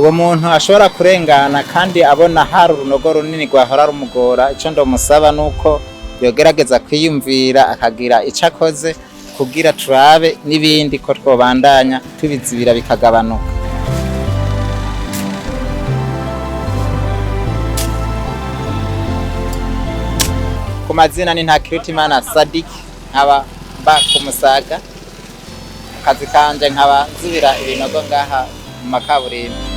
uwo muntu ashobora kurengana kandi abona hari urunogo runini rwahora rumugora. Ico ndomusaba nuko yogerageza kwiyumvira akagira ico akoze kugira turabe n'ibindi ko twobandanya tubizibira bikagabanuka. Ku mazina ni Ntakirutimana Sadiki, nkaba mba ku Musaga. Akazi kanje nkaba nzibira ibinogo ngaha mu makaburimbi.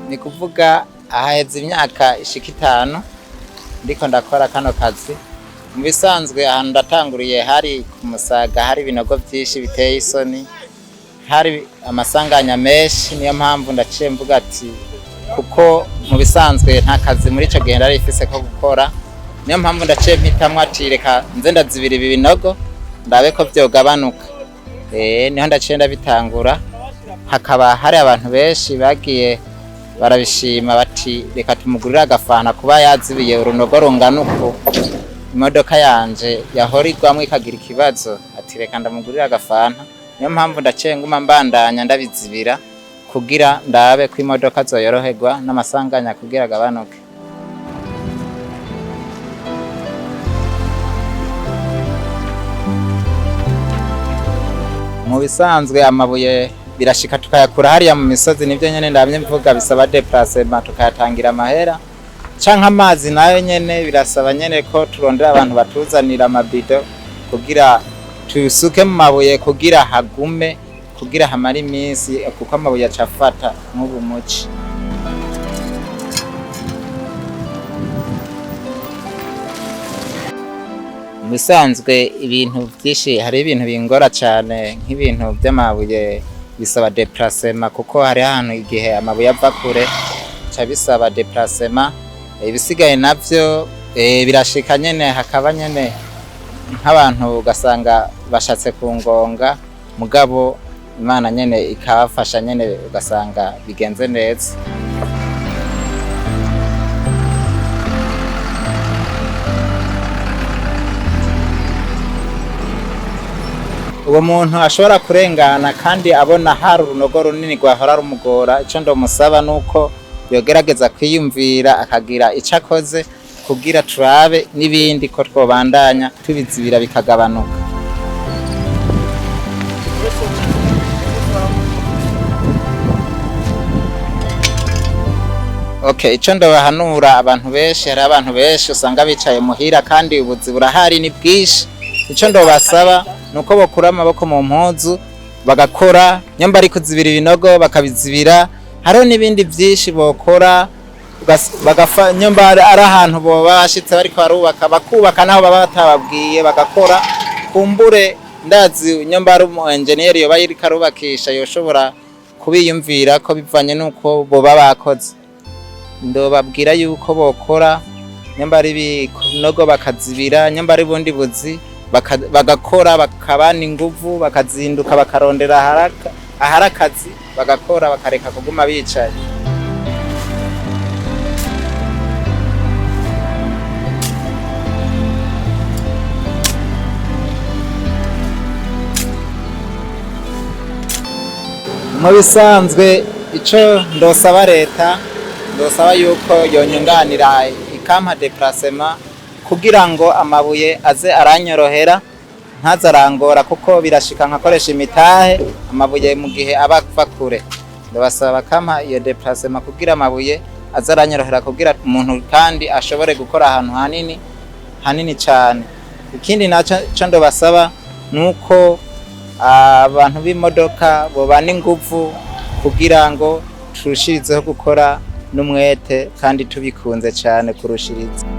Ni kuvuga ahaheze imyaka ishika 5 ndiko ndakora kano kazi. Mu bisanzwe ahantu ndatanguriye hari ku Musaga, hari ibinogo byinshi biteye isoni, hari amasanganya menshi. Niyo mpamvu ndaciye mvuga ati kuko mu bisanzwe nta kazi muri ico gihe ndari ifise ko gukora, niyo mpamvu ndaciye mpitamwo ati reka nze ndazibira ibi binogo ndabe ko vyogabanuka. Niho ndaciye ndabitangura. Hakaba hari abantu benshi bagiye barabishima bati reka tumugurira agafana kuba yazibiye urunogo rungana uko. Imodoka yanje yahorirwamwe ikagira ikibazo, ati reka ndamugurira agafana. Niyo mpamvu ndaciye nguma mbandanya ndabizibira kugira ndabe ko imodoka zoyoroherwa n'amasanganya kugira agabanuke. Mu bisanzwe amabuye birashika tukayakura hariya mu misozi, nivyo nyene ndamye mvuga bisaba déplacement tukayatangira amahera. Canke amazi nayo nyene birasaba nyene ko turondera abantu batuzanira amabido kugira tusuke mu mabuye kugira hagume, kugira hamara iminsi, kuko amabuye acafata nk'ubu muci. Musanzwe ibintu byinshi, hari ibintu bingora cyane nk'ibintu by'amabuye bisaba déplacement, kuko hari ahantu igihe amabuye ava kure ca bisaba déplacement. Ibisigaye navyo birashika nyene hakaba nyene nk'abantu ugasanga bashatse kungonga, mugabo Imana nyene ikabafasha nyene ugasanga bigenze neza. Uwo muntu ashobora kurengana kandi abona hari urunogo runini rwahora rumugora. Ico ndomusaba nuko yogerageza kwiyumvira akagira ico akoze kugira turabe n'ibindi ko twobandanya tubizibira bikagabanuka. Okay, ico ndobahanura abantu benshi, hari abantu benshi usanga bicaye muhira kandi ubuzi burahari ni bwinshi. Ico ndobasaba nuko bokura amaboko mu mpuzu bagakora, nyamba ari kuzibira ibinogo bakabizibira. Hariho n'ibindi byinshi bokora, nyamba ari ahantu bo bashitse bariko barubaka bakubaka naho baba batababwiye bagakora. Kumbure ndazi nyamba ari umu engineer yo bayirika arubakisha yoshobora kubiyumvira ko bivanye nuko bo babakoze. Ndobabwira yuko bokora, nyamba ari ibinogo bakazibira, nyamba ari bundi buzi bagakora, bakabana inguvu, bakazinduka bakarondera aharakazi bagakora, bakareka kuguma bicaye. Mu bisanzwe ico ndosaba leta, ndosaba yuko yonyunganira ikampa déplacement kugira ngo amabuye aze aranyorohera ntazarangora, kuko birashika nkakoresha imitahe amabuye mu gihe abava kure. Ndabasaba kampa iyo déplacement kugira amabuye aze aranyorohera, kugira umuntu kandi ashobore gukora ahantu hanini cyane. Ikindi naco ndobasaba nuko abantu b'imodoka bobana inguvu kugira ngo turushirizeho gukora n'umwete kandi tubikunze cyane kurushiriza.